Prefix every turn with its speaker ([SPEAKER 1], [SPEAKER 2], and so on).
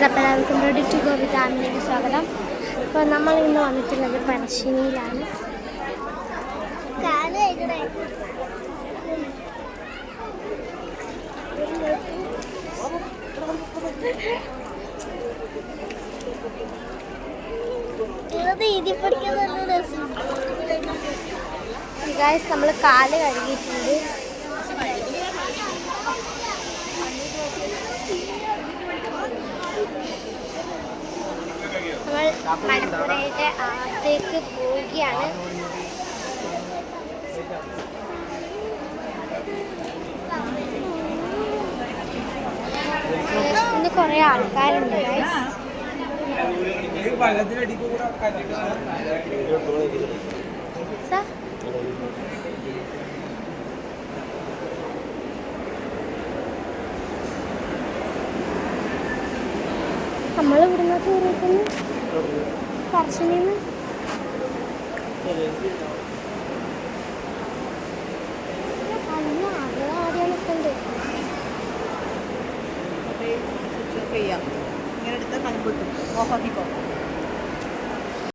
[SPEAKER 1] അപ്പോൾ എല്ലാവർക്കും ready to go with ആമിലേക്ക് സ്വാഗതം. അപ്പോൾ നമ്മൾ ഇന്ന് വന്നിട്ടുള്ളത് പറശ്ശിനിയിലാണ്. ഗായ്സ്, നമ്മൾ കാല് കഴുകിയിട്ടുണ്ട്. നമ്മൾ മലപ്പുറയുടെ അകത്തേക്ക് പോവുകയാണ്. ഇന്ന് കുറേ ആൾക്കാരുണ്ട് ഗൈസ്. നമ്മൾ ഇവിടുന്ന് ചോറ് വെക്കുന്നു പറശ്ശിനിന്ന്. അല്ല, അത് ആദ്യം നിൽക്കണ്ട്.
[SPEAKER 2] ഇങ്ങനെ എടുത്താൽ കൺപൊട്ടും. ഓഫാക്കിക്കോ.